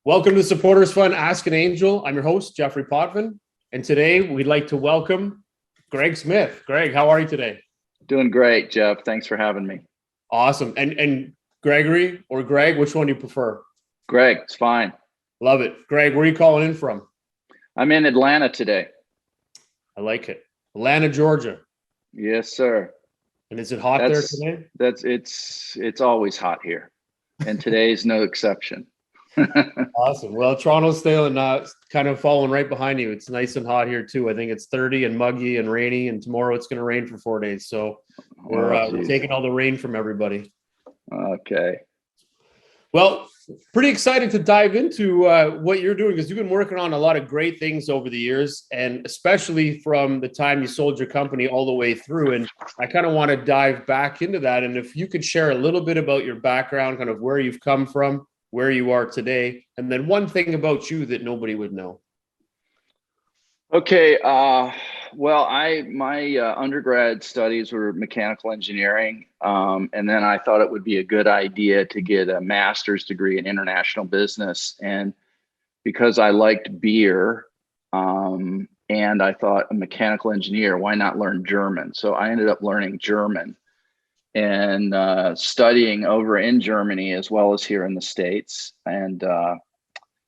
Welcome to Supporters Fund Ask an Angel. I'm your host, Jeffrey Potvin. And today we'd like to welcome Greg Smith. Greg, how are you today? Doing great, Jeff. Thanks for having me. Awesome. And Gregory or Greg, which one do you prefer? Greg, it's fine. Love it. Greg, where are you calling in from? I'm in Atlanta today. I like it. Atlanta, Georgia. Yes, sir. And is it hot there today? It's always hot here. And today's no exception. Awesome. Well, Toronto's still kind of following right behind you. It's nice and hot here too. I think it's 30 and muggy and rainy, and tomorrow it's going to rain for 4 days. So we're taking all the rain from everybody. Okay. Well, pretty excited to dive into what you're doing, because you've been working on a lot of great things over the years, and especially from the time you sold your company all the way through. And I kind of want to dive back into that. And if you could share a little bit about your background, kind of where you've come from, where you are today, and then one thing about you that nobody would know. Okay. Well, my undergrad studies were mechanical engineering, and then I thought it would be a good idea to get a master's degree in international business. And because I liked beer, and I thought a mechanical engineer, why not learn German? So I ended up learning German and studying over in Germany as well as here in the States. And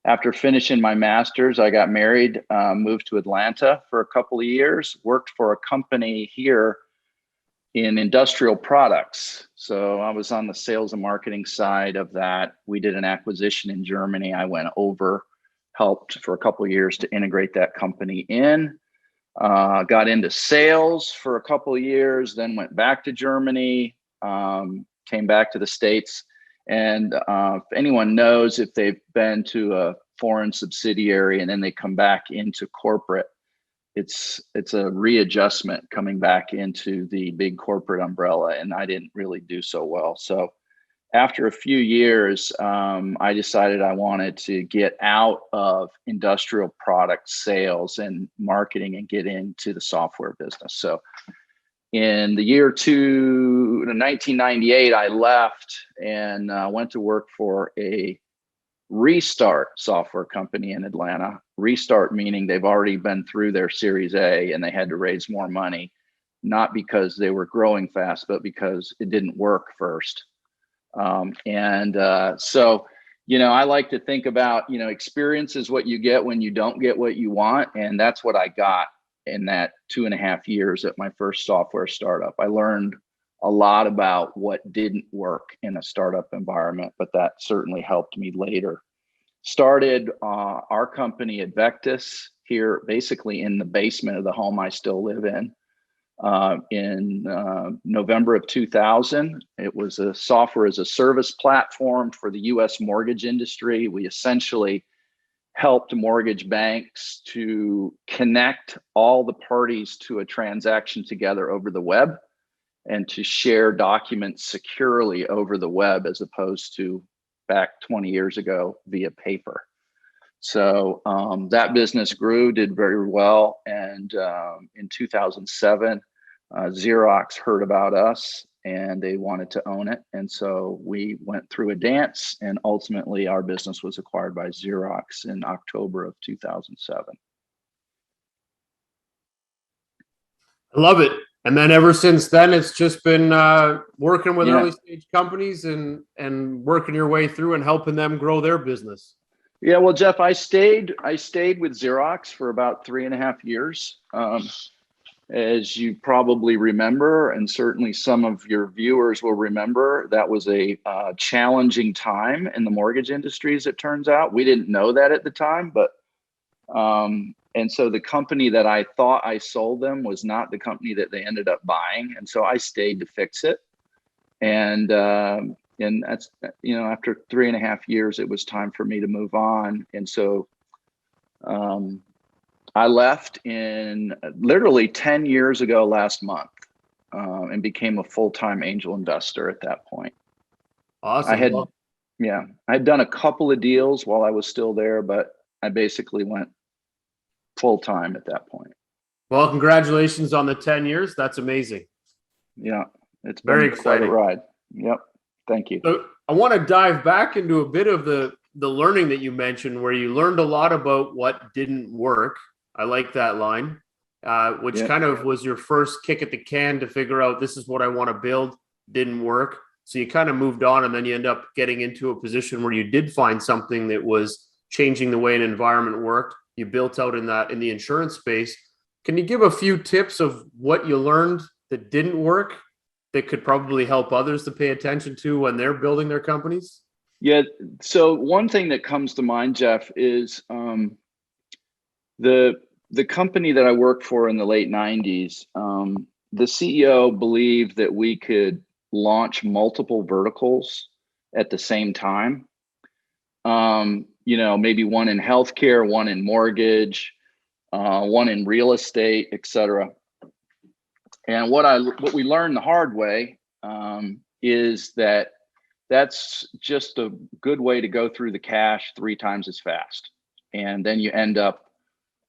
after finishing my master's, I got married, moved to Atlanta for a couple of years, worked for a company here in industrial products. So I was on the sales and marketing side of that. We did an acquisition in Germany. I went over, helped for a couple of years to integrate that company in. Got into sales for a couple of years, then went back to Germany, came back to the States. And if anyone knows, if they've been to a foreign subsidiary and then they come back into corporate, it's a readjustment coming back into the big corporate umbrella. And I didn't really do so well. So after a few years, I decided I wanted to get out of industrial product sales and marketing and get into the software business. So in the year 1998, I left and went to work for a Restart software company in Atlanta. Restart meaning they've already been through their Series A and they had to raise more money, not because they were growing fast, but because it didn't work first. So, I like to think about, experience is what you get when you don't get what you want. And that's what I got in that 2.5 years at my first software startup. I learned a lot about what didn't work in a startup environment, but that certainly helped me later. Started our company at Vectus here, basically in the basement of the home I still live in November of 2000. It was a software as a service platform for the US mortgage industry. We essentially helped mortgage banks to connect all the parties to a transaction together over the web and to share documents securely over the web, as opposed to back 20 years ago via paper. So that business grew, did very well. And in 2007, Xerox heard about us and they wanted to own it. And so we went through a dance, and ultimately our business was acquired by Xerox in October of 2007. I love it. And then ever since then, it's just been working with early stage companies and working your way through and helping them grow their business. Yeah, well, Jeff, I stayed with Xerox for about 3.5 years. As you probably remember, and certainly some of your viewers will remember, that was a challenging time in the mortgage industry, as it turns out. We didn't know that at the time, but and so the company that I thought I sold them was not the company that they ended up buying, and so I stayed to fix it. And that's, after 3.5 years, it was time for me to move on, and so I left in literally 10 years ago last month, and became a full-time angel investor at that point. Awesome. I had done a couple of deals while I was still there, but I basically went full-time at that point. Well, congratulations on the 10 years. That's amazing. Yeah, it's very been quite exciting a ride. Yep. Thank you. So I want to dive back into a bit of the the learning that you mentioned, where you learned a lot about what didn't work. I like that line, which kind of was your first kick at the can to figure out this is what I want to build. Didn't work. So you kind of moved on, and then you end up getting into a position where you did find something that was changing the way an environment worked. You built out in the insurance space. Can you give a few tips of what you learned that didn't work that could probably help others to pay attention to when they're building their companies? Yeah. So one thing that comes to mind, Jeff, is the company that I worked for in the late 90s. The CEO believed that we could launch multiple verticals at the same time. Maybe one in healthcare, one in mortgage, one in real estate, et cetera. And what we learned the hard way is that that's just a good way to go through the cash 3 times as fast. And then you end up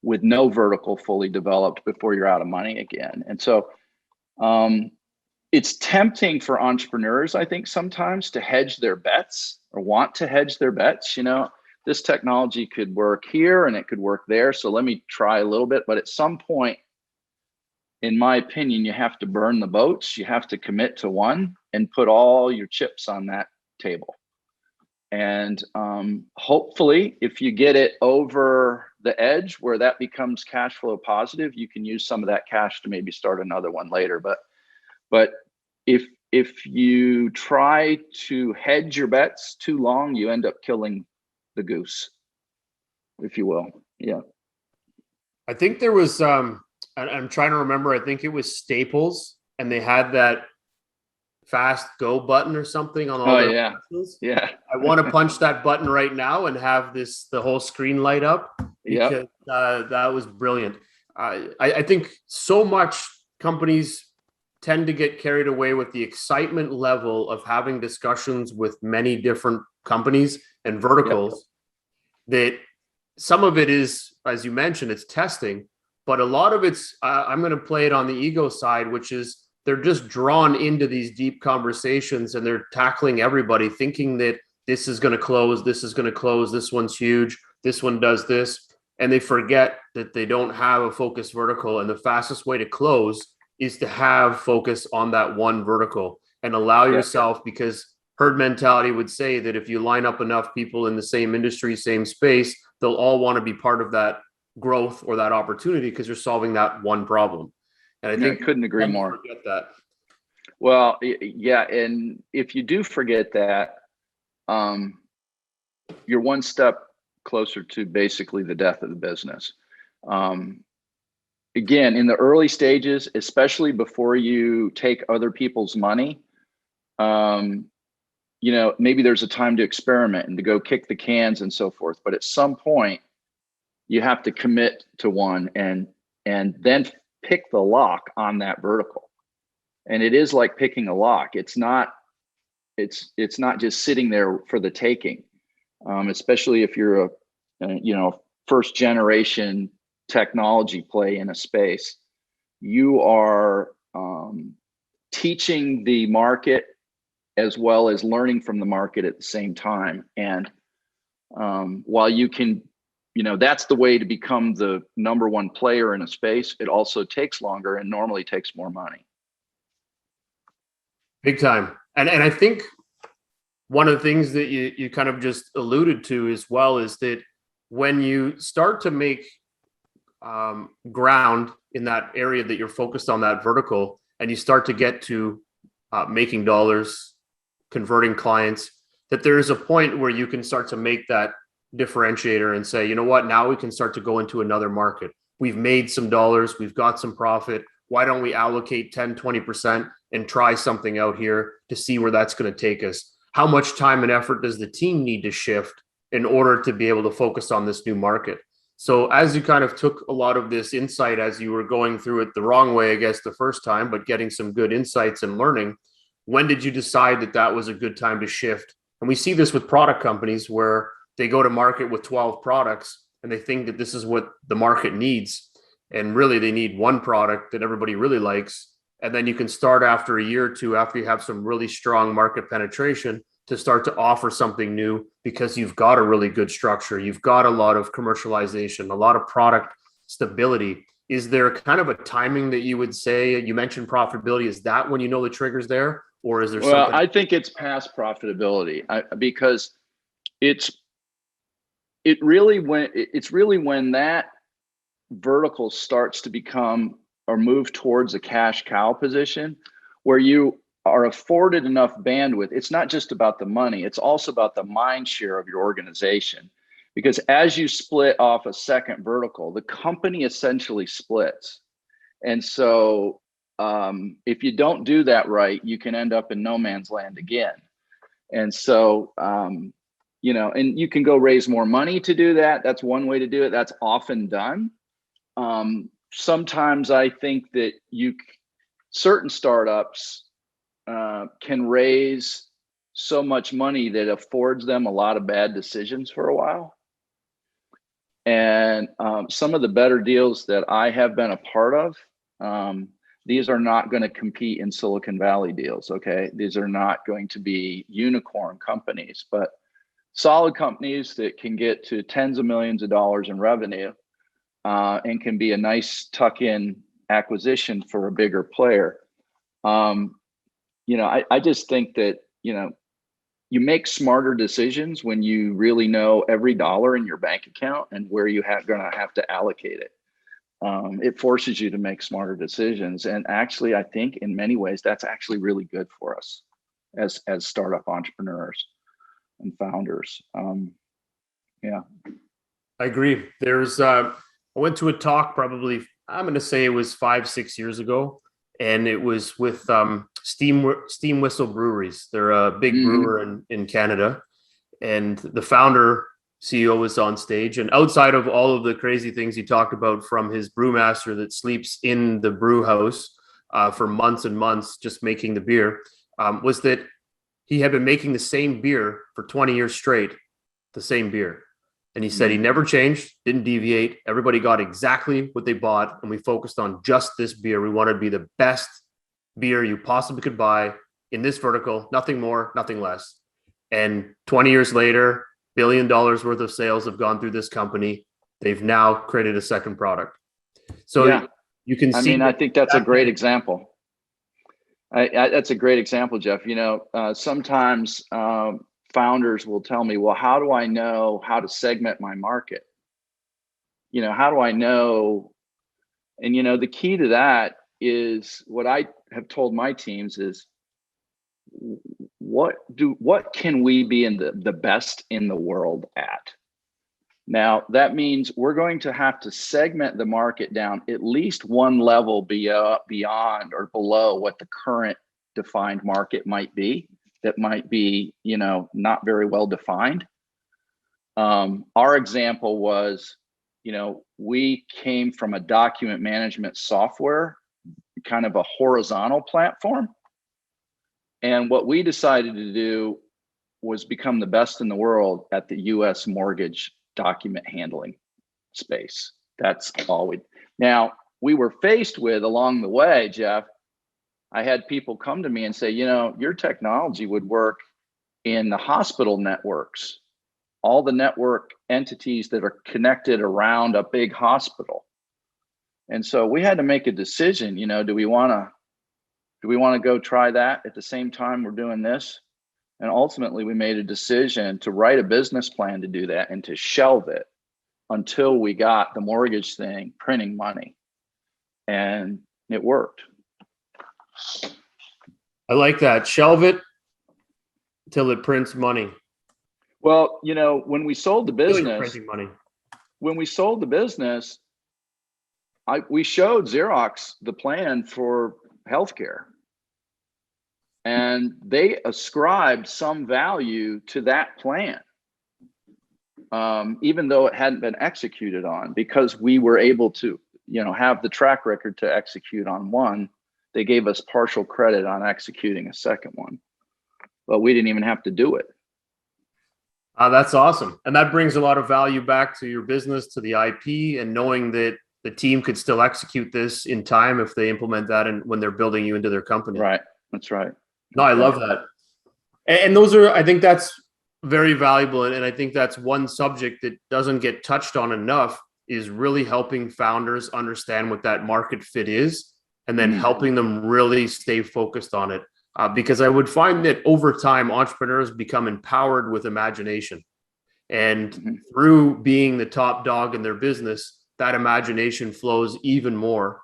with no vertical fully developed before you're out of money again. And so it's tempting for entrepreneurs, I think, sometimes to hedge their bets or want to hedge their bets. This technology could work here and it could work there. So let me try a little bit. But at some point, in my opinion, you have to burn the boats. You have to commit to one and put all your chips on that table. And hopefully, if you get it over the edge where that becomes cash flow positive, you can use some of that cash to maybe start another one later. But if you try to hedge your bets too long, you end up killing the goose, if you will. Yeah. I think there was I'm trying to remember. I think it was Staples, and they had that fast go button or something on all their boxes. Yeah. I want to punch that button right now and have the whole screen light up, because that was brilliant. I think so much companies tend to get carried away with the excitement level of having discussions with many different companies and verticals, that some of it is, as you mentioned, it's testing, but a lot of it's, I'm going to play it on the ego side, which is they're just drawn into these deep conversations and they're tackling everybody thinking that this is going to close, this one's huge, this one does this. And they forget that they don't have a focused vertical. And the fastest way to close is to have focus on that one vertical and allow yourself, because herd mentality would say that if you line up enough people in the same industry, same space, they'll all want to be part of that growth or that opportunity because you're solving that one problem. And I think I couldn't agree more. Forget that. Well, yeah. And if you do forget that, you're one step closer to basically the death of the business. Again, in the early stages, especially before you take other people's money, maybe there's a time to experiment and to go kick the cans and so forth. But at some point, you have to commit to one and then pick the lock on that vertical. And it is like picking a lock. It's not just sitting there for the taking, especially if you're a first generation technology play in a space. You are teaching the market as well as learning from the market at the same time. And while you can, that's the way to become the number one player in a space, it also takes longer and normally takes more money. Big time. And I think one of the things that you kind of just alluded to as well is that when you start to make ground in that area that you're focused on, that vertical, and you start to get to making dollars, converting clients, that there is a point where you can start to make that differentiator and say, you know what, now we can start to go into another market. We've made some dollars, we've got some profit. Why don't we allocate 10, 20% and try something out here to see where that's going to take us? How much time and effort does the team need to shift in order to be able to focus on this new market? So as you kind of took a lot of this insight as you were going through it the wrong way, I guess, the first time, but getting some good insights and learning, when did you decide that that was a good time to shift? And we see this with product companies where they go to market with 12 products and they think that this is what the market needs. And really they need one product that everybody really likes. And then you can start after a year or two, after you have some really strong market penetration, to start to offer something new because you've got a really good structure, you've got a lot of commercialization, a lot of product stability. Is there kind of a timing that you would say, you mentioned profitability, is that when you know the trigger's there, or is there Well, something? I think it's past profitability because it's really when that vertical starts to become or move towards a cash cow position where you are afforded enough bandwidth. It's not just about the money, it's also about the mind share of your organization. Because as you split off a second vertical, the company essentially splits. And so if you don't do that right, you can end up in no man's land again. And so, and you can go raise more money to do that. That's one way to do it. That's often done. Sometimes I think that certain startups can raise so much money that affords them a lot of bad decisions for a while. And some of the better deals that I have been a part of, these are not going to compete in Silicon Valley deals, okay? These are not going to be unicorn companies, but solid companies that can get to tens of millions of dollars in revenue and can be a nice tuck-in acquisition for a bigger player. I just think that, you make smarter decisions when you really know every dollar in your bank account and where you gonna have to allocate it. It forces you to make smarter decisions. And actually, I think in many ways, that's actually really good for us as startup entrepreneurs and founders. Yeah. I agree. I went to a talk probably, I'm going to say it was 5-6 years ago. And it was with Steam Whistle Breweries. They're a big brewer in Canada. And the founder, CEO, was on stage. And outside of all of the crazy things he talked about, from his brewmaster that sleeps in the brew house for months and months just making the beer, was that he had been making the same beer for 20 years straight, the same beer. And he said he never changed, didn't deviate. Everybody got exactly what they bought. And we focused on just this beer. We wanted to be the best beer you possibly could buy in this vertical, nothing more, nothing less. And 20 years later, $1 billion worth of sales have gone through this company. They've now created a second product. So you can see. I think that's a great example. That's a great example, Jeff. Sometimes founders will tell me, well, how do I know how to segment my market? How do I know? And, the key to that is what I have told my teams is what can we be in the best in the world at? Now, that means we're going to have to segment the market down at least one level beyond or below what the current defined market might be. That might be, not very well defined. Our example was, we came from a document management software, kind of a horizontal platform. And what we decided to do was become the best in the world at the US mortgage document handling space. That's all now we were faced with along the way, Jeff. I had people come to me and say, your technology would work in the hospital networks, all the network entities that are connected around a big hospital. And so we had to make a decision, do we want to go try that at the same time we're doing this? And ultimately we made a decision to write a business plan to do that and to shelve it until we got the mortgage thing printing money. And it worked. I like that. Shelve it till it prints money. Well, when we sold the business, printing money. We showed Xerox the plan for healthcare, and they ascribed some value to that plan, even though it hadn't been executed on, because we were able to, have the track record to execute on one. They gave us partial credit on executing a second one, but we didn't even have to do it. That's awesome. And that brings a lot of value back to your business, to the IP, and knowing that the team could still execute this in time if they implement that and when they're building you into their company. Right. That's right. No, I love that. And those are, I think that's very valuable. And I think that's one subject that doesn't get touched on enough, is really helping founders understand what that market fit is, and then helping them really stay focused on it. Because I would find that over time, entrepreneurs become empowered with imagination. And through being the top dog in their business, that imagination flows even more,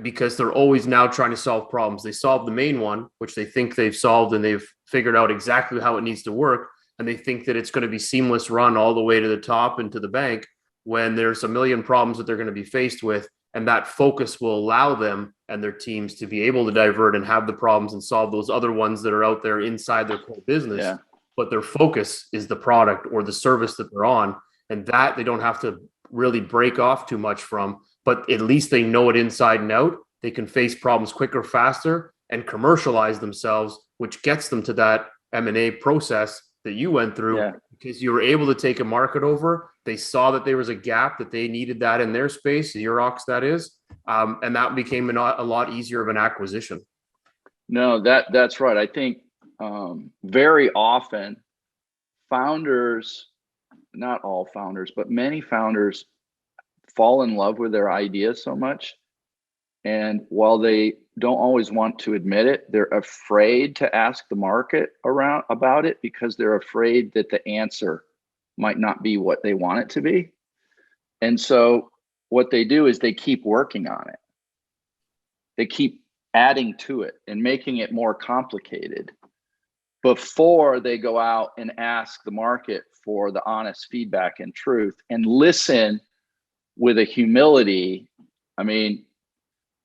because they're always now trying to solve problems. They solve the main one, which they think they've solved and they've figured out exactly how it needs to work. And they think that it's going to be seamless run all the way to the top and to the bank, when there's a million problems that they're going to be faced with. And that focus will allow them and their teams to be able to divert and have the problems and solve those other ones that are out there inside their core business. Yeah. But their focus is the product or the service that they're on. And that they don't have to really break off too much from, but at least they know it inside and out. They can face problems quicker, faster, and commercialize themselves, which gets them to that M&A process that you went through, because you were able to take a market over. They saw that there was a gap, that they needed that in their space, Xerox that is, and that became a lot easier of an acquisition. No, that's right. I think very often founders, not all founders, but many founders fall in love with their idea so much. And while they don't always want to admit it, they're afraid to ask the market around about it, because they're afraid that the answer might not be what they want it to be. And so what they do is they keep working on it. They keep adding to it and making it more complicated before they go out and ask the market for the honest feedback and truth, and listen with a humility. I mean,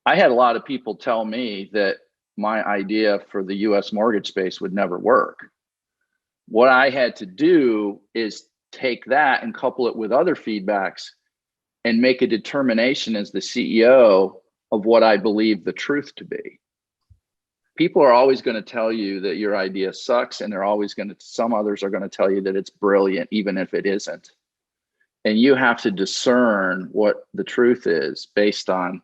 I had a lot of people tell me that my idea for the US mortgage space would never work. What I had to do is take that and couple it with other feedbacks and make a determination as the CEO of what I believe the truth to be. People are always going to tell you that your idea sucks, and some others are going to tell you that it's brilliant, even if it isn't. And you have to discern what the truth is based on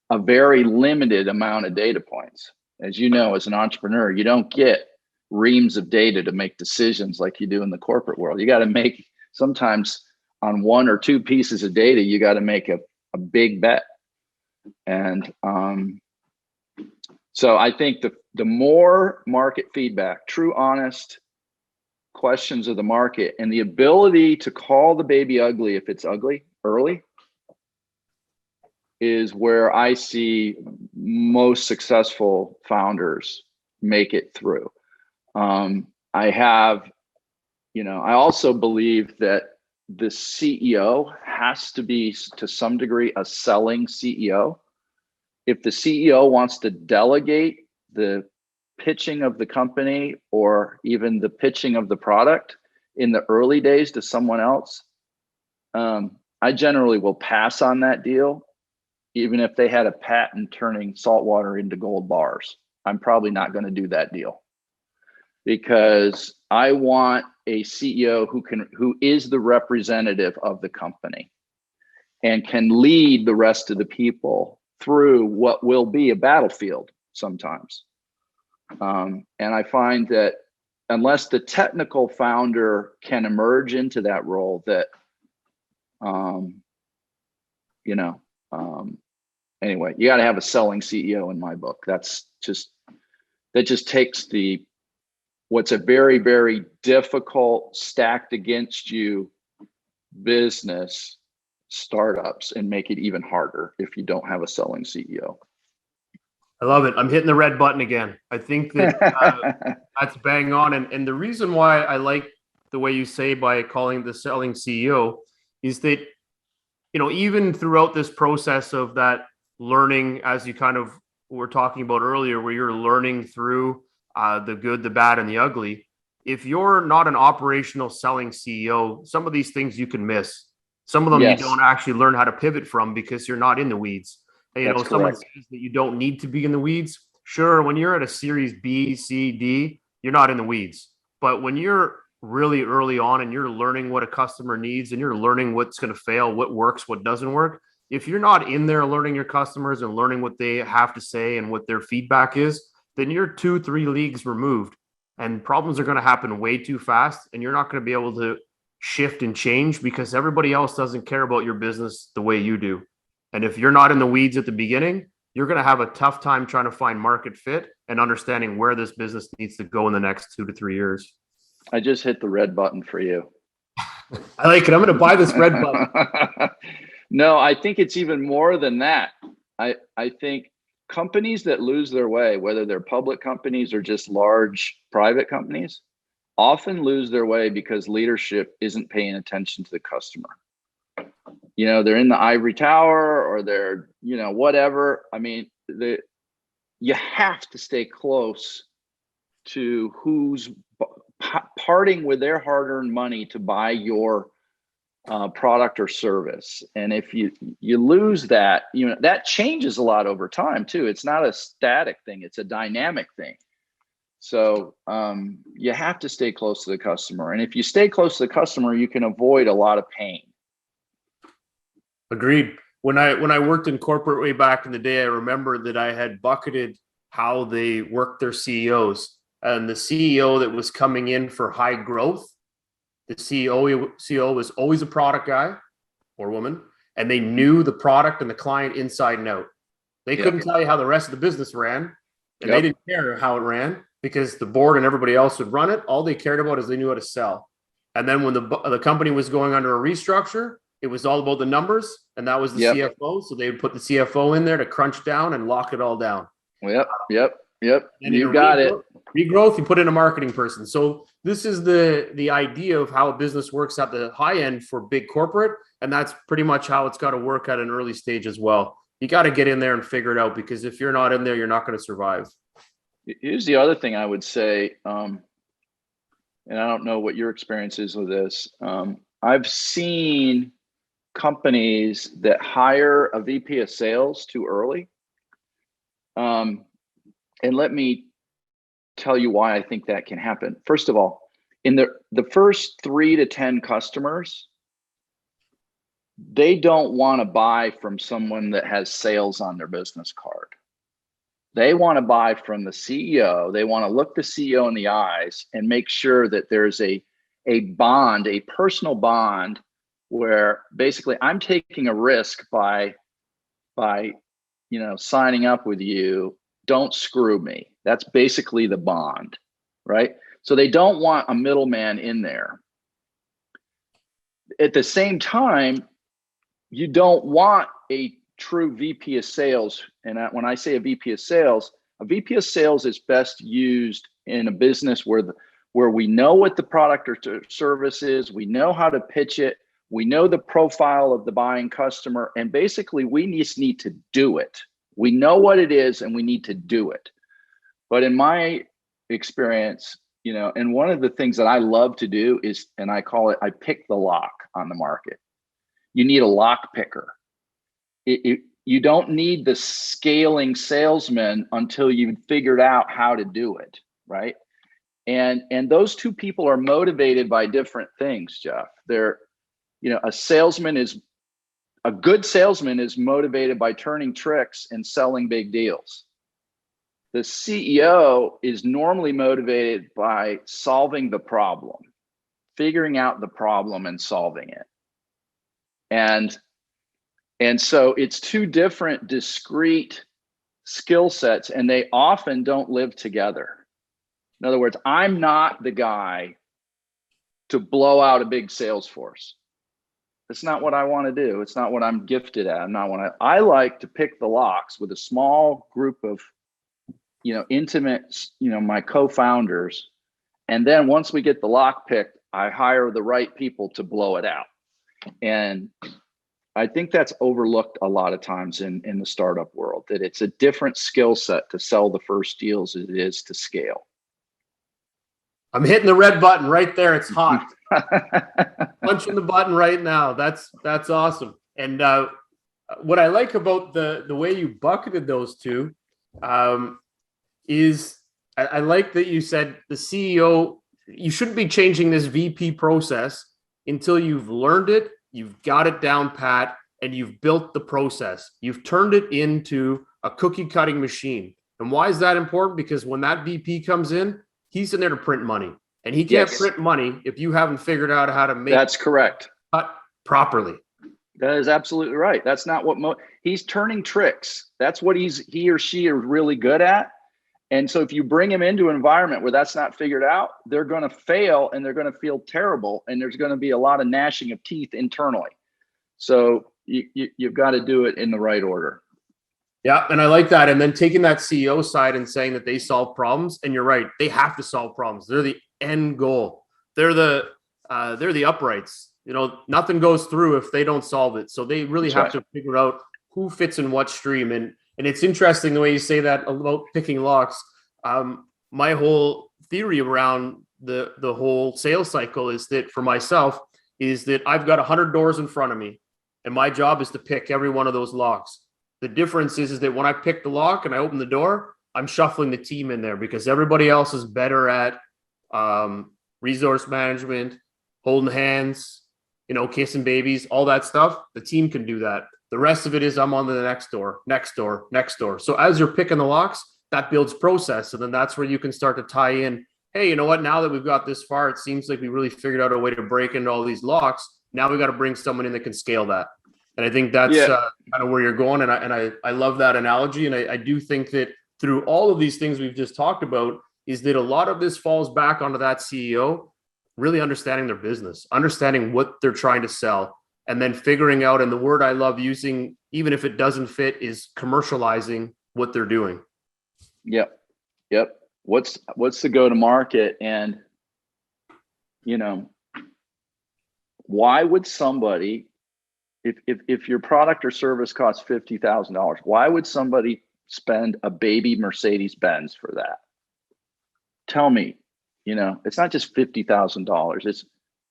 a very limited amount of data points. As you know, as an entrepreneur, you don't get reams of data to make decisions like you do in the corporate world. You got to make, sometimes on one or two pieces of data, you got to make a big bet. And so I think the more market feedback, true, honest questions of the market, and the ability to call the baby ugly if it's ugly early, is where I see most successful founders make it through. I also believe that the CEO has to be, to some degree, a selling CEO. If the CEO wants to delegate the pitching of the company or even the pitching of the product in the early days to someone else, I generally will pass on that deal, even if they had a patent turning salt water into gold bars. I'm probably not going to do that deal, because I want a CEO who is the representative of the company and can lead the rest of the people through what will be a battlefield sometimes. And I find that unless the technical founder can emerge into that role, that anyway, you got to have a selling CEO in my book. That just takes what's a very, very difficult, stacked against you business startups and make it even harder if you don't have a selling CEO. I love it. I'm hitting the red button again. I think that that's bang on. And the reason why I like the way you say by calling the selling CEO is that, even throughout this process of that learning, as you kind of were talking about earlier, where you're learning through the good, the bad, and the ugly, if you're not an operational selling CEO, some of these things you can miss. Some of them you don't actually learn how to pivot from because you're not in the weeds. And, someone says that you don't need to be in the weeds. Sure, when you're at a series B, C, D, you're not in the weeds. But when you're really early on and you're learning what a customer needs and you're learning what's going to fail, what works, what doesn't work, if you're not in there learning your customers and learning what they have to say and what their feedback is, then you're 2-3 leagues removed. and problems are going to happen way too fast, and you're not going to be able to shift and change because everybody else doesn't care about your business the way you do. And if you're not in the weeds at the beginning, you're going to have a tough time trying to find market fit and understanding where this business needs to go in the next 2 to 3 years. I just hit the red button for you. I like it. I'm going to buy this red button. No, I think it's even more than that. I think companies that lose their way, whether they're public companies or just large private companies, often lose their way because leadership isn't paying attention to the customer. You know, they're in the ivory tower, or they're, you know, whatever. I mean, you have to stay close to who's parting with their hard-earned money to buy your product or service. And if you lose that, you know, that changes a lot over time too. It's not a static thing, it's a dynamic thing. So you have to stay close to the customer. And if you stay close to the customer, you can avoid a lot of pain. Agreed. When I worked in corporate way back in the day, I remember that I had bucketed how they worked their CEOs. And the CEO that was coming in for high growth, the CEO was always a product guy or woman, and they knew the product and the client inside and out. They couldn't tell you how the rest of the business ran, and they didn't care how it ran because the board and everybody else would run it. All they cared about is they knew how to sell. And then when the company was going under a restructure, it was all about the numbers, and that was the CFO. So they would put the CFO in there to crunch down and lock it all down. Yep. And you got it. Regrowth, you put in a marketing person. So this is the idea of how a business works at the high end for big corporate, and that's pretty much how it's got to work at an early stage as well. You got to get in there and figure it out, because if you're not in there, you're not going to survive. Here's the other thing I would say, and I don't know what your experience is with this. I've seen companies that hire a VP of sales too early. And let me tell you why I think that can happen. First of all, in the first 3 to 10 customers, they don't want to buy from someone that has sales on their business card. They want to buy from the CEO. They want to look the CEO in the eyes and make sure that there's a bond, a personal bond, where basically I'm taking a risk by signing up with you. Don't screw me. That's basically the bond, right? So they don't want a middleman in there. At the same time, you don't want a true VP of sales. And when I say a VP of sales is best used in a business where we know what the product or service is, we know how to pitch it, we know the profile of the buying customer, and basically we just need to do it. We know what it is and we need to do it. But in my experience, and one of the things that I love to do is, and I call it, I pick the lock on the market. You need a lock picker. You don't need the scaling salesman until you've figured out how to do it, right? And those two people are motivated by different things, Jeff. A good salesman is motivated by turning tricks and selling big deals. The CEO is normally motivated by solving the problem, figuring out the problem and solving it. And so it's two different discrete skill sets, and they often don't live together. In other words, I'm not the guy to blow out a big sales force. It's not what I want to do. It's not what I'm gifted at. I like to pick the locks with a small group of, intimate, my co-founders. And then once we get the lock picked, I hire the right people to blow it out. And I think that's overlooked a lot of times in the startup world, that it's a different skill set to sell the first deals as it is to scale. I'm hitting the red button right there. It's hot. Punching the button right now. That's awesome. And what I like about the way you bucketed those two is I like that you said the CEO, you shouldn't be changing this VP process until you've learned it, you've got it down pat, and you've built the process. You've turned it into a cookie cutting machine. And why is that important? Because when that VP comes in, he's in there to print money, and he can't print money if you haven't figured out how to make That's correct. cut properly. That is absolutely right. That's not what he's turning tricks. That's what he or she are really good at. And so if you bring them into an environment where that's not figured out, they're going to fail and they're going to feel terrible. And there's going to be a lot of gnashing of teeth internally. So you've got to do it in the right order. Yeah. And I like that. And then taking that CEO side and saying that they solve problems. And you're right. They have to solve problems. They're the end goal. They're the uprights. You know, nothing goes through if they don't solve it. So they really have to figure out who fits in what stream. And it's interesting the way you say that about picking locks. My whole theory around the whole sales cycle is that for myself is that I've got 100 doors in front of me, and my job is to pick every one of those locks. The difference is that when I pick the lock and I open the door, I'm shuffling the team in there because everybody else is better at resource management, holding hands, you know, kissing babies, all that stuff. The team can do that. The rest of it is I'm on to the next door, next door, next door. So as you're picking the locks, that builds process. And then that's where you can start to tie in, hey, you know what? Now that we've got this far, it seems like we really figured out a way to break into all these locks. Now we got to bring someone in that can scale that. And I think that's kind of where you're going. And I love that analogy. And I do think that through all of these things we've just talked about is that a lot of this falls back onto that CEO really understanding their business, understanding what they're trying to sell, and then figuring out, and the word I love using, even if it doesn't fit, is commercializing what they're doing. Yep. What's the go-to-market? And, you know, why would somebody, if your product or service costs $50,000, why would somebody spend a baby Mercedes-Benz for that? Tell me. You know, it's not just $50,000. It's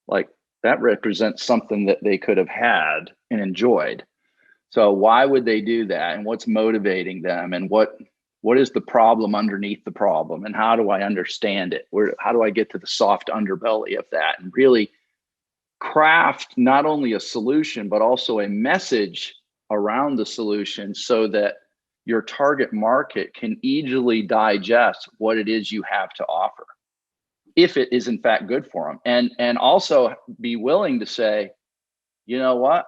like that represents something that they could have had and enjoyed. So why would they do that? And what's motivating them? And what is the problem underneath the problem? And how do I understand it? How do I get to the soft underbelly of that and really craft not only a solution, but also a message around the solution so that your target market can easily digest what it is you have to offer, if it is in fact good for them, and also be willing to say, you know what,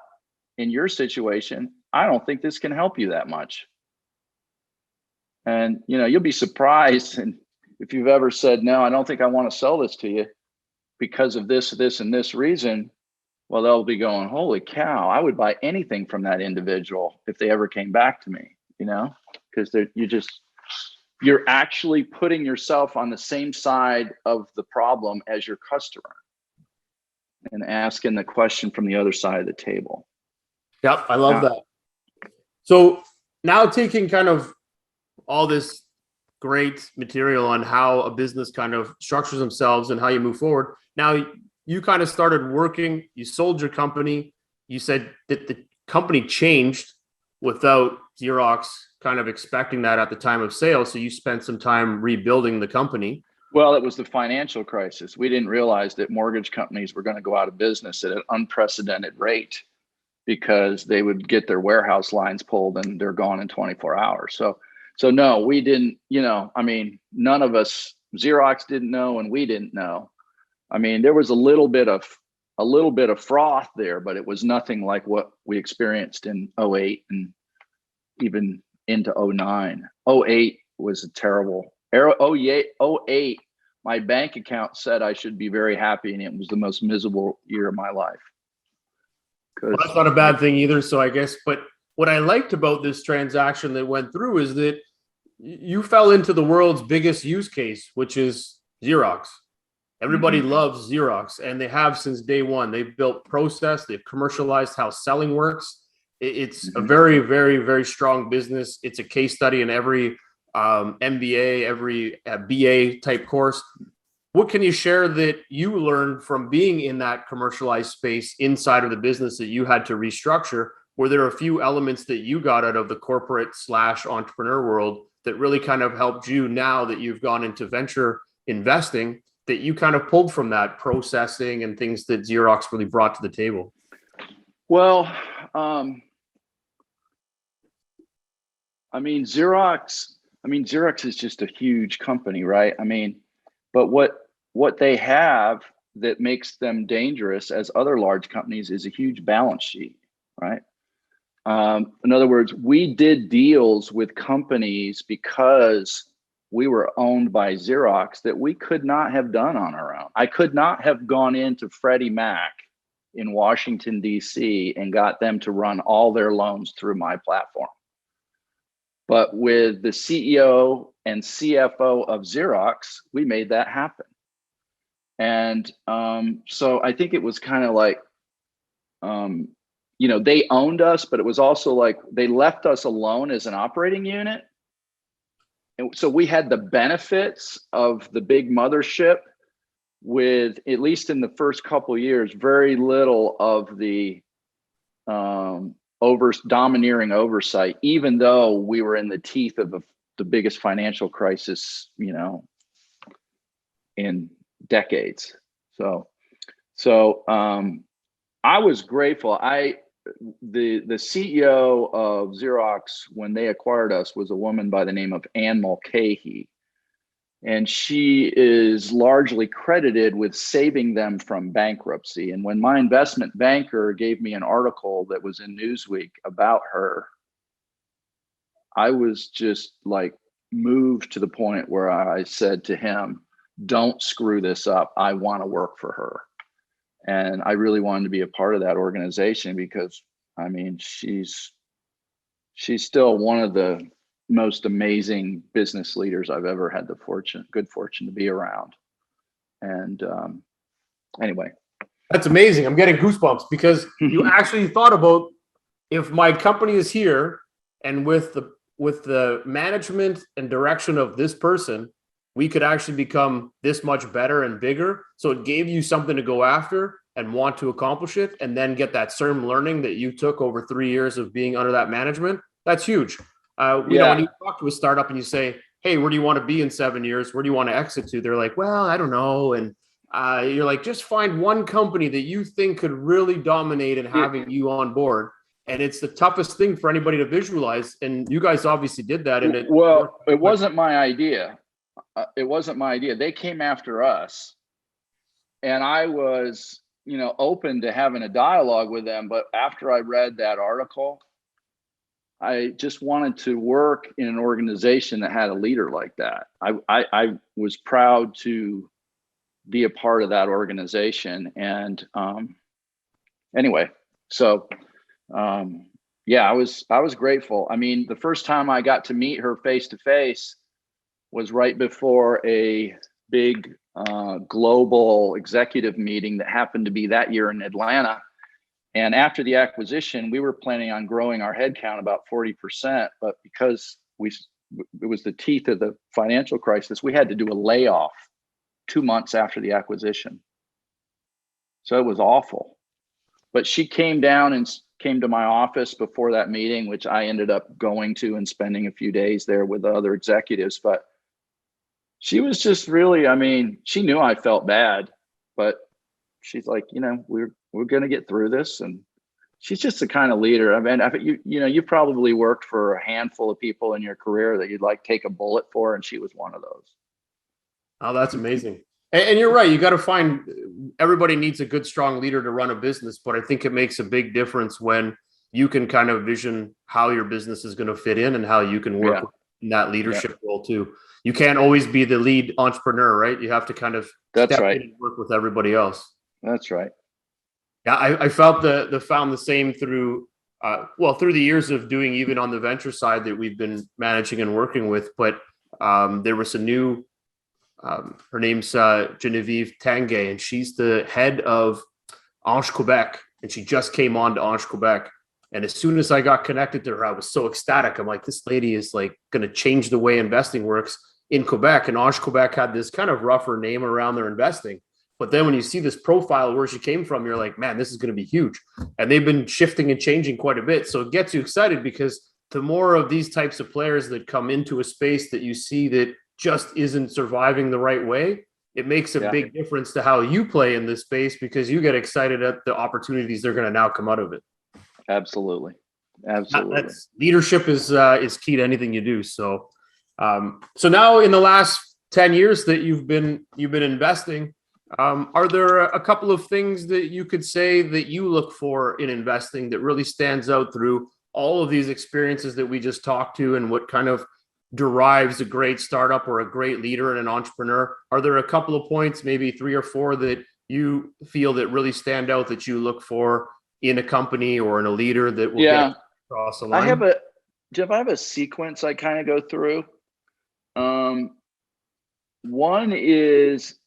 in your situation, I don't think this can help you that much. And, you know, you'll be surprised. And if you've ever said, no, I don't think I want to sell this to you because of this, and this reason, well, they'll be going, holy cow, I would buy anything from that individual if they ever came back to me, you know, because you're actually putting yourself on the same side of the problem as your customer and asking the question from the other side of the table. Yep, I love that. So now taking kind of all this great material on how a business kind of structures themselves and how you move forward. Now you kind of started working, you sold your company. You said that the company changed without Xerox kind of expecting that at the time of sale. So you spent some time rebuilding the company. Well, it was the financial crisis. We didn't realize that mortgage companies were going to go out of business at an unprecedented rate because they would get their warehouse lines pulled and they're gone in 24 hours. So no, we didn't, you know, I mean, none of us, Xerox didn't know and we didn't know. I mean, there was a little bit of froth there, but it was nothing like what we experienced in 08 and even into 09. 08 was a terrible era. 08, my bank account said I should be very happy, and it was the most miserable year of my life. Well, that's not a bad thing either. So I guess, but what I liked about this transaction that went through is that you fell into the world's biggest use case, which is Xerox. Everybody loves Xerox, and they have since day one. They've built process. They've commercialized how selling works. It's a very, very, very strong business. It's a case study in every MBA, every BA type course. What can you share that you learned from being in that commercialized space inside of the business that you had to restructure? Were there a few elements that you got out of the corporate/entrepreneur world that really kind of helped you now that you've gone into venture investing, that you kind of pulled from that processing and things that Xerox really brought to the table? Well, Xerox is just a huge company, right? I mean, But what they have that makes them dangerous as other large companies is a huge balance sheet, right? In other words, we did deals with companies because we were owned by Xerox that we could not have done on our own. I could not have gone into Freddie Mac in Washington, D.C. and got them to run all their loans through my platform. But with the CEO and CFO of Xerox, we made that happen. And so I think it was kind of like, they owned us, but it was also like they left us alone as an operating unit. And so we had the benefits of the big mothership with, at least in the first couple of years, very little of the domineering oversight, even though we were in the teeth of the biggest financial crisis, in decades. So I was grateful. The CEO of Xerox, when they acquired us, was a woman by the name of Mulcahy. And she is largely credited with saving them from bankruptcy. And when my investment banker gave me an article that was in Newsweek about her, I was just like moved to the point where I said to him, don't screw this up. I want to work for her. And I really wanted to be a part of that organization because, I mean, she's still one of the most amazing business leaders I've ever had the good fortune to be around. And anyway. That's amazing. I'm getting goosebumps because you actually thought about, if my company is here and with the management and direction of this person, we could actually become this much better and bigger. So it gave you something to go after and want to accomplish it, and then get that CERM learning that you took over 3 years of being under that management. That's huge. When you talk to a startup and you say, hey, where do you want to be in 7 years? Where do you want to exit to? They're like, well, I don't know. And you're like, just find one company that you think could really dominate in having you on board. And it's the toughest thing for anybody to visualize. And you guys obviously did that. And it wasn't my idea. It wasn't my idea. They came after us, and I was, open to having a dialogue with them. But after I read that article, I just wanted to work in an organization that had a leader like that. I was proud to be a part of that organization. And anyway, so I was grateful. I mean, the first time I got to meet her face to face was right before a big global executive meeting that happened to be that year in Atlanta. And after the acquisition, we were planning on growing our headcount about 40%, but because it was the teeth of the financial crisis, we had to do a layoff 2 months after the acquisition. So it was awful. But she came down and came to my office before that meeting, which I ended up going to and spending a few days there with the other executives. But she was just really, I mean, she knew I felt bad, but she's like, we're going to get through this. And she's just the kind of leader. I mean, you probably worked for a handful of people in your career that you'd like take a bullet for, and she was one of those. Oh, that's amazing. And you're right. You got to find, everybody needs a good, strong leader to run a business, but I think it makes a big difference when you can kind of vision how your business is going to fit in and how you can work in that leadership role too. You can't always be the lead entrepreneur, right? You have to kind of step in and work with everybody else. That's right. Yeah, I felt found the same through the years of doing, even on the venture side that we've been managing and working with. But there was a new, her name's Genevieve Tanguay, and she's the head of Ange Quebec, and she just came on to Ange Quebec. And as soon as I got connected to her, I was so ecstatic. I'm like, this lady is like going to change the way investing works in Quebec. And Ange Quebec had this kind of rougher name around their investing. But then when you see this profile where she came from, you're like, man, this is going to be huge. And they've been shifting and changing quite a bit. So it gets you excited because the more of these types of players that come into a space that you see that just isn't surviving the right way, it makes a big difference to how you play in this space because you get excited at the opportunities that are going to now come out of it. Absolutely. Leadership is key to anything you do. So now in the last 10 years that you've been investing, are there a couple of things that you could say that you look for in investing that really stands out through all of these experiences that we just talked to, and what kind of derives a great startup or a great leader and an entrepreneur? Are there a couple of points, maybe 3 or 4, that you feel that really stand out that you look for in a company or in a leader that will get across the line? Jeff, I have a sequence I kind of go through. One is,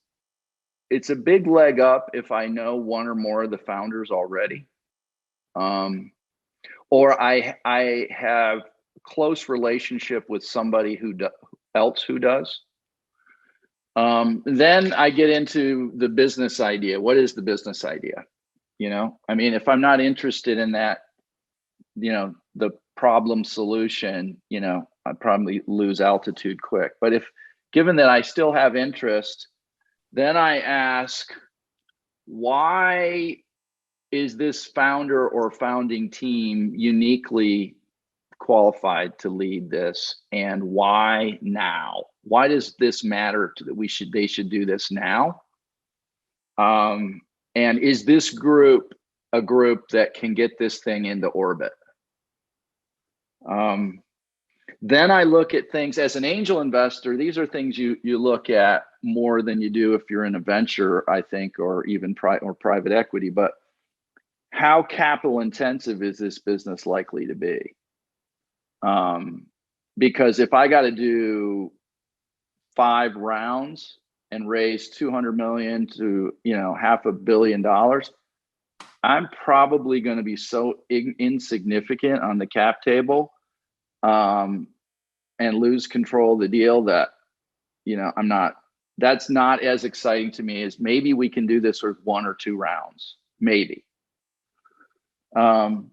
it's a big leg up if I know one or more of the founders already, or I have close relationship with somebody else who does. Then I get into the business idea. What is the business idea? I mean, if I'm not interested in that, the problem solution, I'd probably lose altitude quick. But given that I still have interest, then I ask, why is this founder or founding team uniquely qualified to lead this, and why now? Why does this matter that they should do this now? And is this group a group that can get this thing into orbit? Then I look at things as an angel investor. These are things you look at more than you do if you're in a venture, I think, or even private equity. But how capital intensive is this business likely to be? Because if I got to do 5 rounds and raise 200 million to $500 million, I'm probably going to be so insignificant on the cap table, and lose control of the deal that that's not as exciting to me as maybe we can do this with 1 or 2 rounds, maybe. And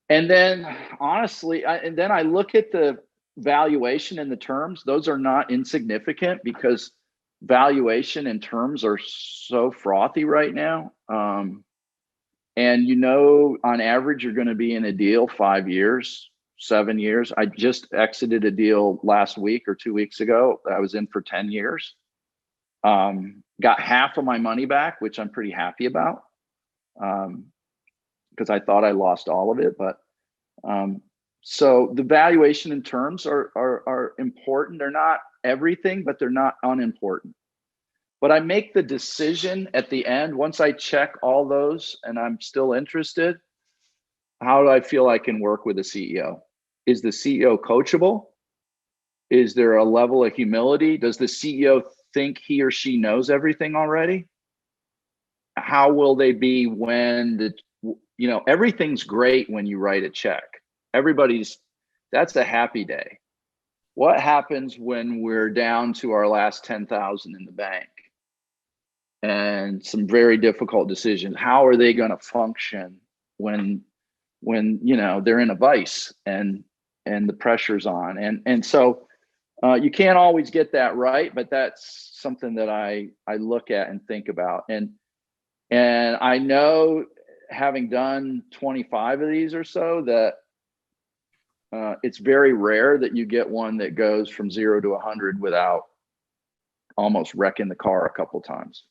then honestly, I look at the valuation and the terms. Those are not insignificant, because valuation and terms are so frothy right now. And on average, you're going to be in a deal 5 years, 7 years. I just exited a deal last week or 2 weeks ago. I was in for 10 years. Got half of my money back, which I'm pretty happy about, because I thought I lost all of it. But so the valuation and terms are important. They're not everything, but they're not unimportant. But I make the decision at the end, once I check all those and I'm still interested, how do I feel I can work with the CEO? Is the CEO coachable? Is there a level of humility? Does the CEO think he or she knows everything already? How will they be when everything's great when you write a check. That's a happy day. What happens when we're down to our last 10,000 in the bank and some very difficult decisions? How are they going to function when they're in a vice and the pressure's on? And so you can't always get that right, but that's something that I look at and think about. And I know, having done 25 of these or so, that it's very rare that you get one that goes from 0 to 100 without almost wrecking the car a couple times.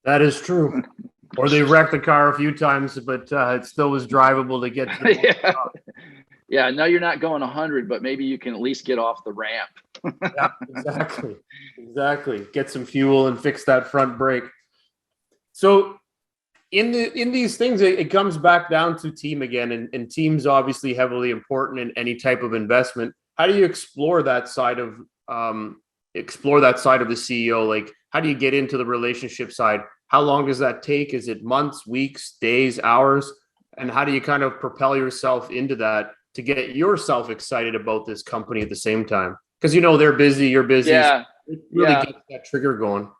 That is true. Or they wrecked the car a few times, but it still was drivable to get to. Yeah, no, you're not going 100, but maybe you can at least get off the ramp. Yeah, exactly. Get some fuel and fix that front brake. So in these things, it comes back down to team again, and team's obviously heavily important in any type of investment. How do you explore that side of the CEO? Like, how do you get into the relationship side? How long does that take? Is it months, weeks, days, hours? And how do you kind of propel yourself into that to get yourself excited about this company at the same time? Because they're busy, you're busy. Yeah. So it really gets that trigger going.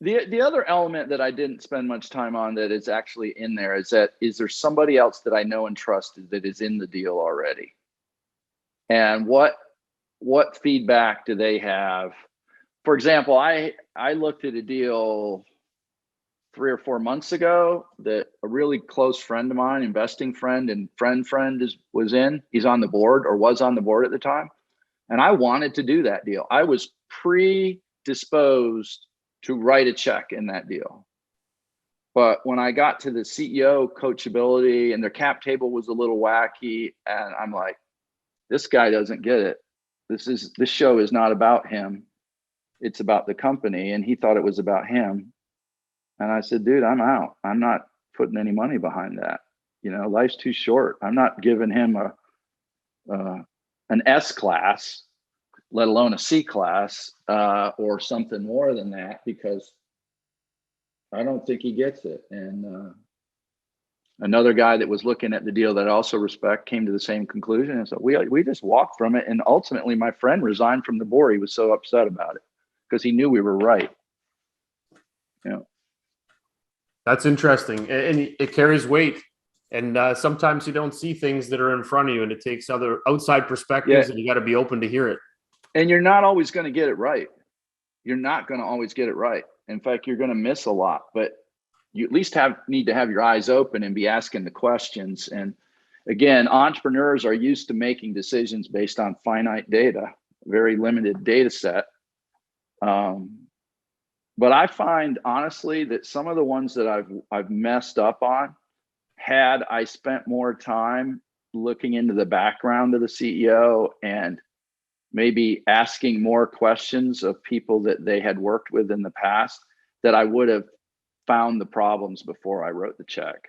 The other element that I didn't spend much time on that is actually in there is there somebody else that I know and trust that is in the deal already? And what feedback do they have? For example, I looked at a deal 3 or 4 months ago that a really close friend of mine, investing friend and friend was in. He's on the board, or was on the board at the time. And I wanted to do that deal. I was predisposed to write a check in that deal. But when I got to the CEO coachability and their cap table was a little wacky, and I'm like, this guy doesn't get it. This show is not about him. It's about the company. And he thought it was about him. And I said, dude, I'm out. I'm not putting any money behind that. You know, life's too short. I'm not giving him an S class, let alone a C class, or something more than that, because I don't think he gets it. And another guy that was looking at the deal that I also respect came to the same conclusion. And so we just walked from it. And ultimately, my friend resigned from the board. He was so upset about it because he knew we were right. You know, That's interesting, and it carries weight. And sometimes you don't see things that are in front of you, and it takes other outside perspectives, and you got to be open to hear it. And you're not always going to get it right. You're not going to always get it right. In fact, you're going to miss a lot, but you at least need to have your eyes open and be asking the questions. And again, entrepreneurs are used to making decisions based on finite data, very limited data set. But I find honestly that some of the ones that I've messed up on, had I spent more time looking into the background of the CEO and maybe asking more questions of people that they had worked with in the past, that I would have found the problems before I wrote the check.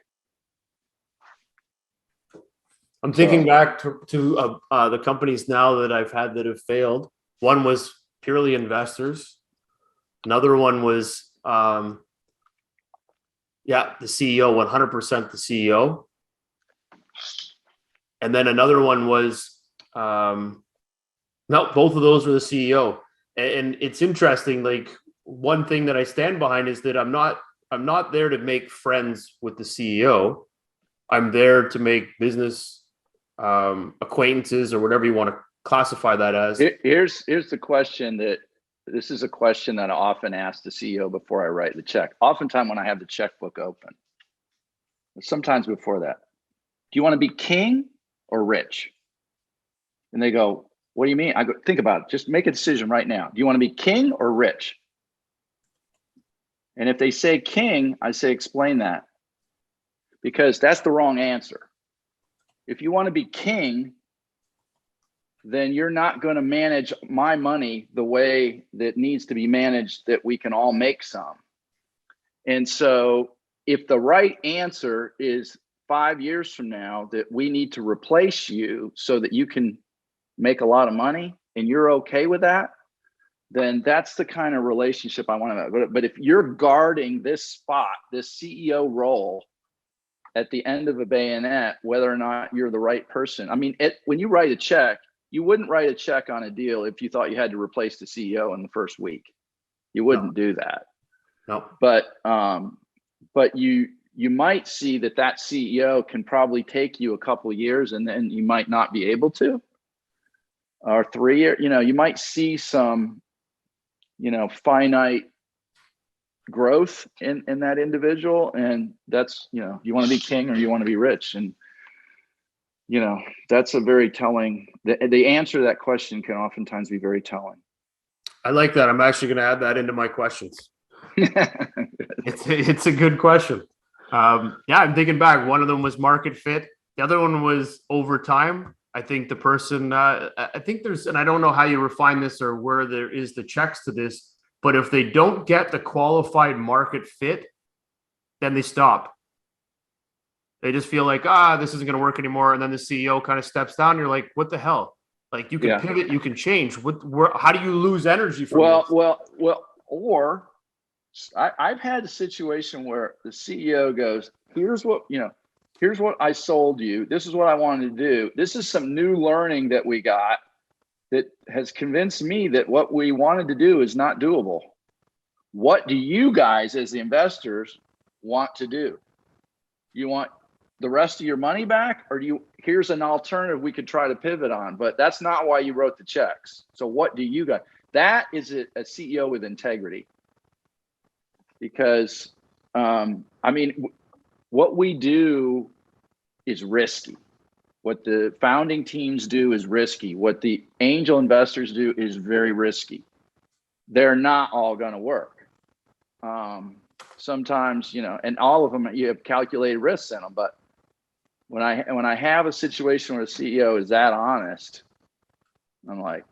I'm thinking back to the companies now that I've had that have failed. One was purely investors. Another one was, the CEO, 100% the CEO. And then another one was, no, both of those were the CEO. And it's interesting. Like, one thing that I stand behind is that I'm not there to make friends with the CEO. I'm there to make business acquaintances, or whatever you want to classify that as. Here's the question this is a question that I often ask the CEO before I write the check. Oftentimes when I have the checkbook open, sometimes before that, do you want to be king or rich? And they go, what do you mean? I go, think about it. Just make a decision right now. Do you want to be king or rich? And if they say king, I say, explain that. Because that's the wrong answer. If you want to be king, then you're not going to manage my money the way that needs to be managed, that we can all make some. And so if the right answer is 5 years from now that we need to replace you so that you can make a lot of money, and you're okay with that, then that's the kind of relationship I want to have. But if you're guarding this spot, this CEO role at the end of a bayonet, whether or not you're the right person. I mean, when you write a check, you wouldn't write a check on a deal if you thought you had to replace the CEO in the first week. You wouldn't do that. No. But you might see that CEO can probably take you a couple of years, and then you might not be able to, or 3 years. You might see some, finite growth in that individual, and that's, you want to be king or you want to be rich. And that's a very telling, the answer to that question can oftentimes be very telling. I like that. I'm actually going to add that into my questions. It's a good question. I'm thinking back. One of them was market fit. The other one was over time. I think the person, I think there's, and I don't know how you refine this or where there is the checks to this, but if they don't get the qualified market fit, then they stop. They just feel like, this isn't going to work anymore. And then the CEO kind of steps down. And you're like, what the hell? Like, you can pivot, you can change. How do you lose energy from this? Or I've had a situation where the CEO goes, here's what I sold you. This is what I wanted to do. This is some new learning that we got that has convinced me that what we wanted to do is not doable. What do you guys as the investors want to do? You want the rest of your money back, or here's an alternative we could try to pivot on, but that's not why you wrote the checks. So what do you got? That is a CEO with integrity. Because, what we do is risky. What the founding teams do is risky. What the angel investors do is very risky. They're not all going to work. Sometimes, you know, and all of them, you have calculated risks in them. But when I have a situation where the CEO is that honest, I'm like,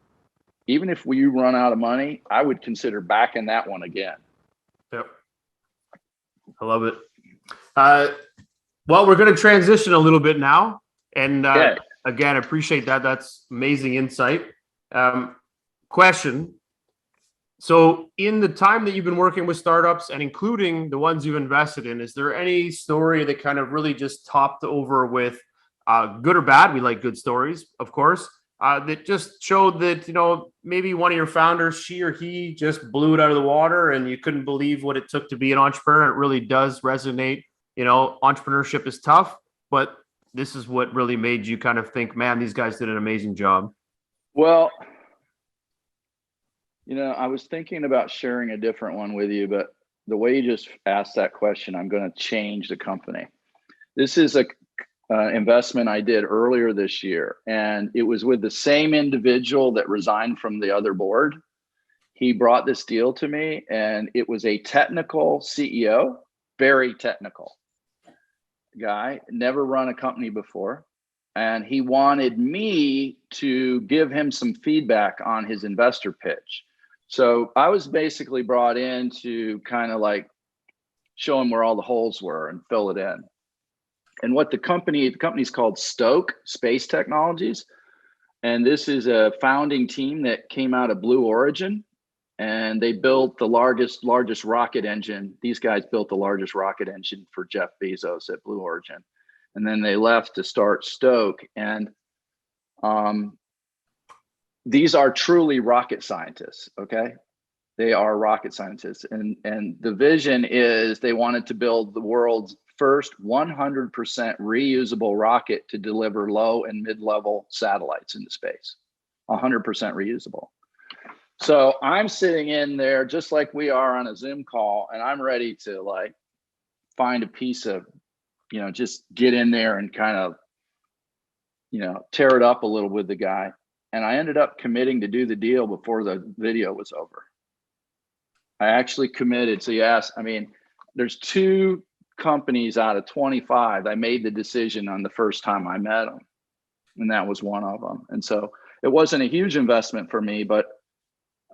even if we run out of money, I would consider backing that one again. Yep. I love it. Well, we're going to transition a little bit now. And again, I appreciate that. That's amazing insight. Question. So in the time that you've been working with startups and including the ones you've invested in, is there any story that kind of really just topped over with good or bad? We like good stories, of course, that just showed that, you know, maybe one of your founders, she or he just blew it out of the water and you couldn't believe what it took to be an entrepreneur. It really does resonate. You know, entrepreneurship is tough, but this is what really made you kind of think, man, these guys did an amazing job. Well, you know, I was thinking about sharing a different one with you, but the way you just asked that question, I'm going to change the company. This is a investment I did earlier this year, and it was with the same individual that resigned from the other board. He brought this deal to me, and it was a technical CEO, very technical guy, never run a company before. And he wanted me to give him some feedback on his investor pitch. So I was basically brought in to kind of like show him where all the holes were and fill it in. And what the company's called Stoke Space Technologies. And this is a founding team that came out of Blue Origin, and they built the largest rocket engine. These guys built the largest rocket engine for Jeff Bezos at Blue Origin. And then they left to start Stoke. And these are truly rocket scientists, okay? They are rocket scientists. And the vision is they wanted to build the world's first 100% reusable rocket to deliver low and mid-level satellites into space. 100% reusable. So I'm sitting in there just like we are on a Zoom call, and I'm ready to like find a piece of, you know, just get in there and kind of, you know, tear it up a little with the guy. And I ended up committing to do the deal before the video was over. I actually committed. So yes, I mean, there's 2 companies out of 25. I made the decision on the first time I met them, and that was one of them. And so it wasn't a huge investment for me, but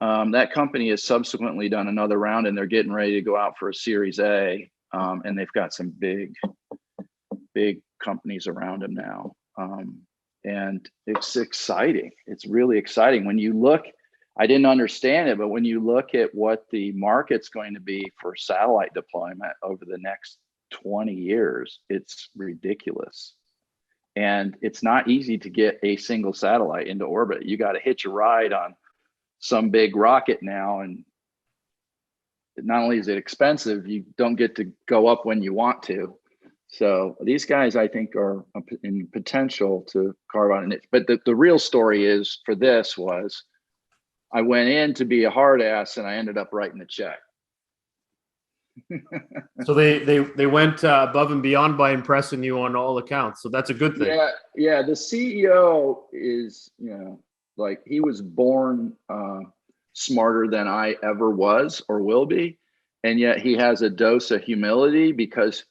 that company has subsequently done another round, and they're getting ready to go out for a Series A. And they've got some big companies around them now. And it's exciting. It's really exciting. When you look, I didn't understand it, but when you look at what the market's going to be for satellite deployment over the next 20 years, it's ridiculous. And it's not easy to get a single satellite into orbit. You got to hitch a ride on some big rocket now. And not only is it expensive, you don't get to go up when you want to. So these guys, I think, are in potential to carve out a niche. But the real story is for this was I went in to be a hard ass, and I ended up writing the check. So they went above and beyond by impressing you on all accounts. So that's a good thing. Yeah. The CEO is, you know, like he was born smarter than I ever was or will be, and yet he has a dose of humility because,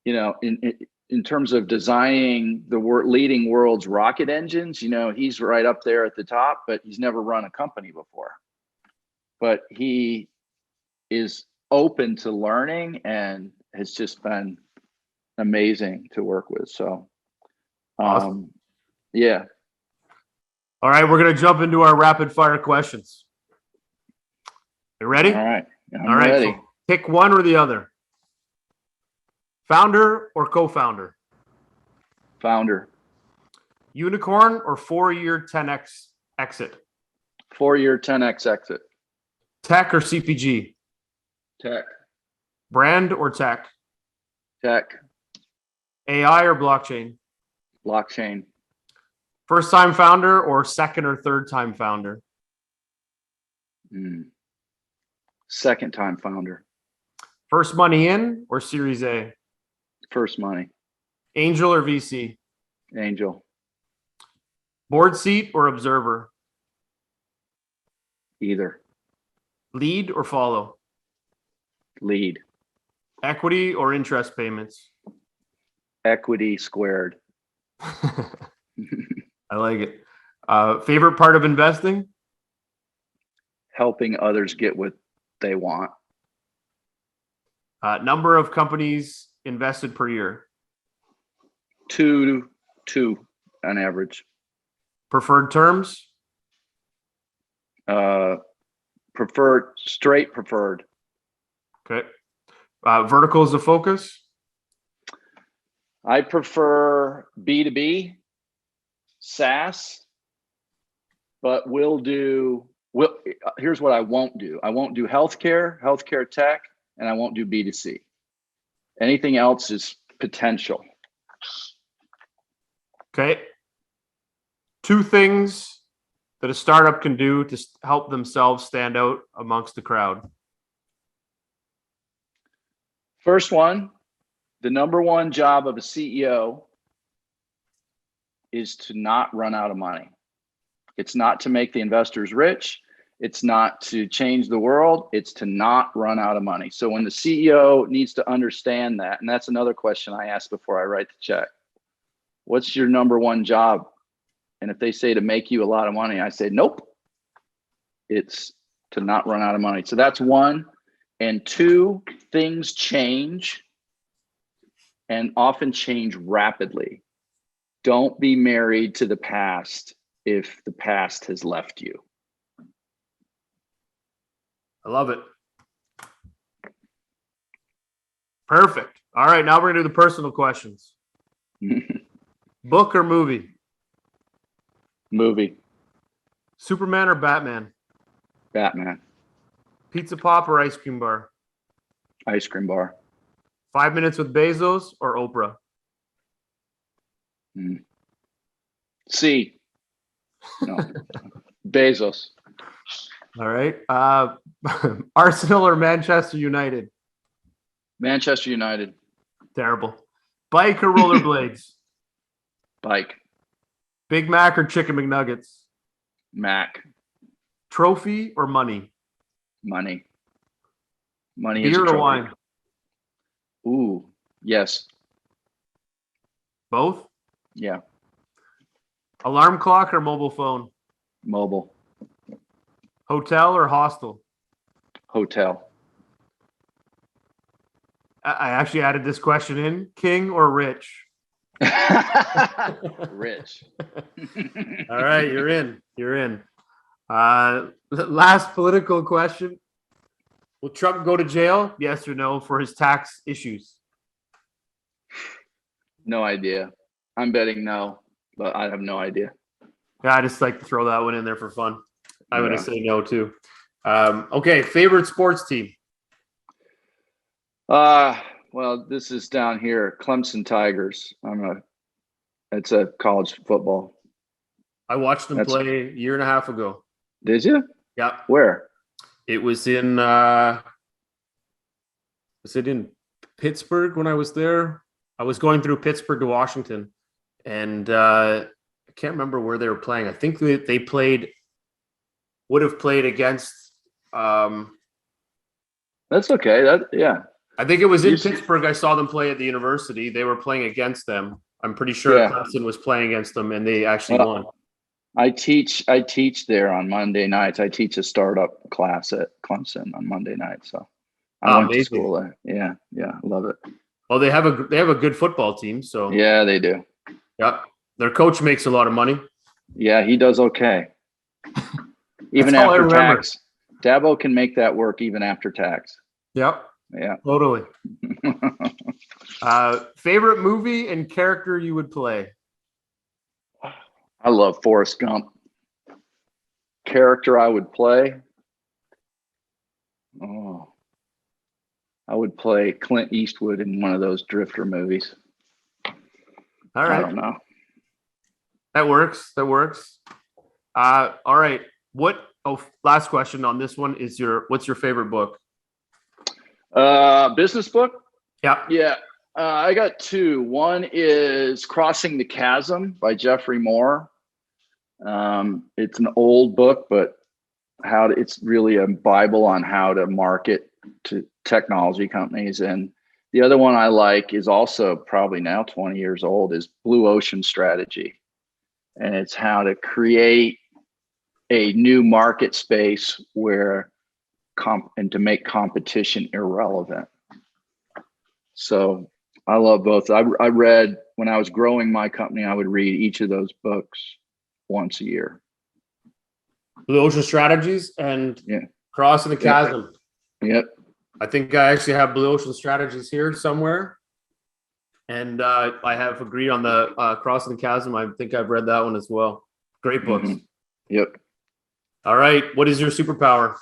you know, in terms of designing the leading world's rocket engines, you know, he's right up there at the top, but he's never run a company before. But he is open to learning and has just been amazing to work with. So, awesome. Yeah. All right, we're going to jump into our rapid fire questions. You ready? All right. I'm ready. So pick one or the other. Founder or co-founder? Founder. Unicorn or 4-year 10x exit? 4-year 10x exit. Tech or CPG? Tech. Brand or tech? Tech. AI or blockchain? Blockchain. First time founder or second or third time founder? Second time founder. First money in or Series A? First money. Angel or VC? Angel. Board seat or observer? Either. Lead or follow? Lead. Equity or interest payments? Equity squared. I like it. Favorite part of investing? Helping others get what they want. Number of companies invested per year? Two on average. Preferred terms? Straight preferred. Okay. Verticals of focus? I prefer B2B, SaaS, but here's what I won't do. I won't do healthcare tech, and I won't do B2C. Anything else is potential. Okay. 2 things that a startup can do to help themselves stand out amongst the crowd. First one, the number one job of a CEO is to not run out of money. It's not to make the investors rich. It's not to change the world. It's to not run out of money. So when the CEO needs to understand that, and that's another question I ask before I write the check. What's your number one job? And if they say to make you a lot of money, I say, nope. It's to not run out of money. So that's 1. And 2, things change and often change rapidly. Don't be married to the past if the past has left you. I love it. Perfect. All right, now we're going to do the personal questions. Book or movie? Movie. Superman or Batman? Batman. Pizza Pop or ice cream bar? Ice cream bar. 5 minutes with Bezos or Oprah? C. No. Bezos. All right. Arsenal or Manchester United? Manchester United. Terrible. Bike or rollerblades? Bike. Big Mac or Chicken McNuggets? Mac. Trophy or money? Money. Money is a Beer or trophy. wine? Ooh, yes. Both? Yeah. Alarm clock or mobile phone? Mobile. Hotel or hostel? Hotel. I actually added this question in. King or rich? Rich. All right, you're in. You're in. Last political question. Will Trump go to jail? Yes or no for his tax issues? No idea. I'm betting no, but I have no idea. Yeah, I just like to throw that one in there for fun. I'm going Yeah. to say no too. Okay, favorite sports team? Well, this is down here, Clemson Tigers. It's a college football. I watched them play a year and a half ago. Did you? Yeah. Where? It was in was it in Pittsburgh when I was there? I was going through Pittsburgh to Washington, and I can't remember where they were playing. I think they would have played against That's okay. Yeah. I think it was in Pittsburgh. I saw them play at the university. They were playing against them. I'm pretty sure Clemson was playing against them, and they actually won. I teach there on Monday nights. I teach a startup class at Clemson on Monday night. So I went to school there. Yeah, love it. Well, they have a good football team. So yeah, they do. Yep, their coach makes a lot of money. Yeah, he does okay. Even after tax, Dabo can make that work even after tax. Yep. Yeah. Totally. Favorite movie and character you would play? I love Forrest Gump. Character I would play? Oh, I would play Clint Eastwood in one of those drifter movies. All right. I don't know. That works. All right. Last question on this one is what's your favorite book? Business book? Yeah. Yeah. I got two. One is Crossing the Chasm by Jeffrey Moore. It's an old book, but it's really a Bible on how to market to technology companies. And the other one I like is also probably now 20 years old, is Blue Ocean Strategy. And it's how to create a new market space where and to make competition irrelevant. So I love both. I read, when I was growing my company, I would read each of those books once a year. Blue Ocean Strategies and Crossing the Chasm. Yep. I think I actually have Blue Ocean Strategies here somewhere. And I have agreed on the Crossing the Chasm. I think I've read that one as well. Great books. Mm-hmm. Yep. All right. What is your superpower?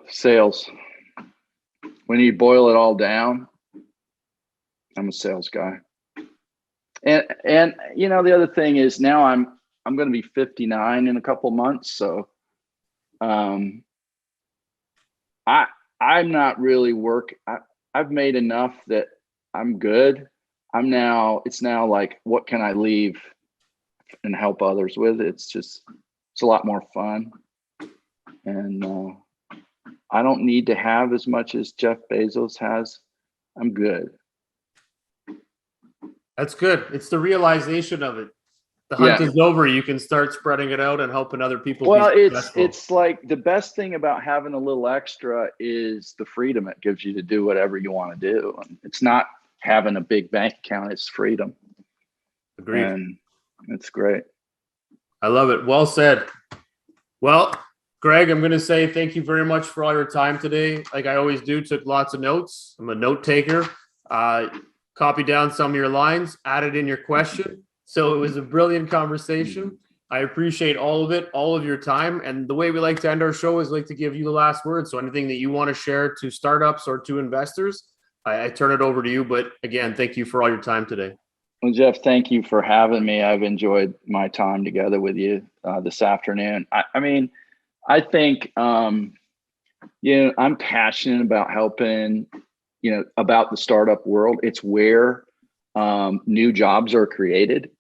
Sales. When you boil it all down, I'm a sales guy. And you know, the other thing is, now I'm going to be 59 in a couple months, so I'm not really I've made enough that I'm good. It's now like, what can I leave and help others with? It's a lot more fun. And I don't need to have as much as Jeff Bezos has. I'm good. That's good. It's the realization of it. The hunt is over. You can start spreading it out and helping other people. Well, it's like, the best thing about having a little extra is the freedom it gives you to do whatever you want to do. And it's not having a big bank account, it's freedom. Agreed. And it's great. I love it. Well said. Well, Greg, I'm going to say thank you very much for all your time today. Like I always do, took lots of notes. I'm a note taker. Copy down some of your lines, added in your question. So it was a brilliant conversation. I appreciate all of it, all of your time. And the way we like to end our show is like to give you the last word. So anything that you want to share to startups or to investors, I turn it over to you. But again, thank you for all your time today. Well, Jeff, thank you for having me. I've enjoyed my time together with you this afternoon. I think, I'm passionate about helping, about the startup world. It's where new jobs are created.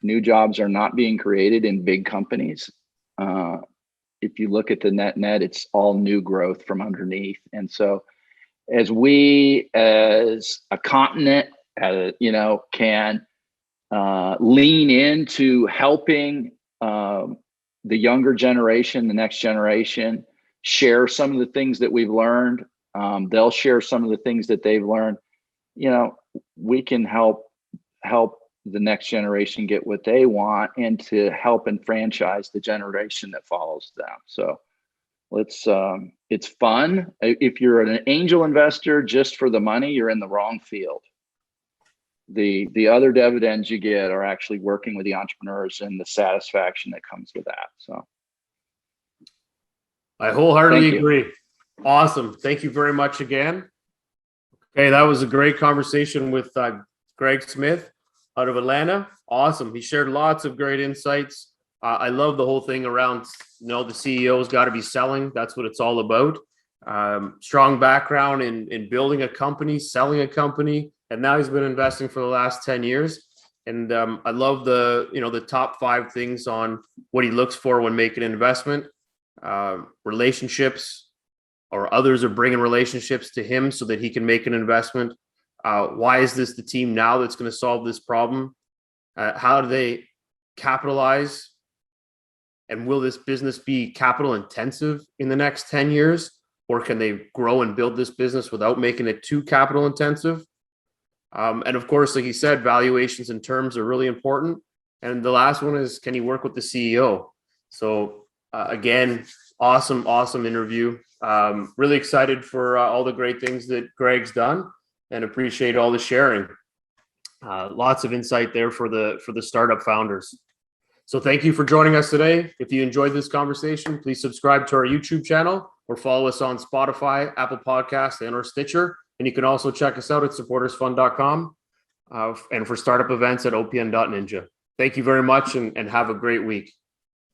New jobs are not being created in big companies. If you look at the net, it's all new growth from underneath. And so as we, as a continent, can lean into helping the younger generation, the next generation, share some of the things that we've learned. They'll share some of the things that they've learned. We can help the next generation get what they want, and to help enfranchise the generation that follows them. So it's fun. If you're an angel investor just for the money, you're in the wrong field. The other dividends you get are actually working with the entrepreneurs and the satisfaction that comes with that. So I wholeheartedly agree. Awesome. Thank you very much again. Okay, that was a great conversation with Greg Smith out of Atlanta. Awesome. He shared lots of great insights. I love the whole thing around, the CEO's got to be selling. That's what it's all about. Strong background in building a company, selling a company, and now he's been investing for the last 10 years. And I love the top 5 things on what he looks for when making an investment. Relationships, or others are bringing relationships to him so that he can make an investment. Why is this the team now that's going to solve this problem? How do they capitalize? And will this business be capital intensive in the next 10 years? Or can they grow and build this business without making it too capital intensive? And of course, like he said, valuations and terms are really important. And the last one is, can he work with the CEO? So again, awesome interview. Really excited for all the great things that Greg's done, and appreciate all the sharing. Lots of insight there for the startup founders. So thank you for joining us today. If you enjoyed this conversation, please subscribe to our YouTube channel or follow us on Spotify, Apple Podcasts, and or Stitcher. And you can also check us out at supportersfund.com and for startup events at opn.ninja. Thank you very much, and have a great week.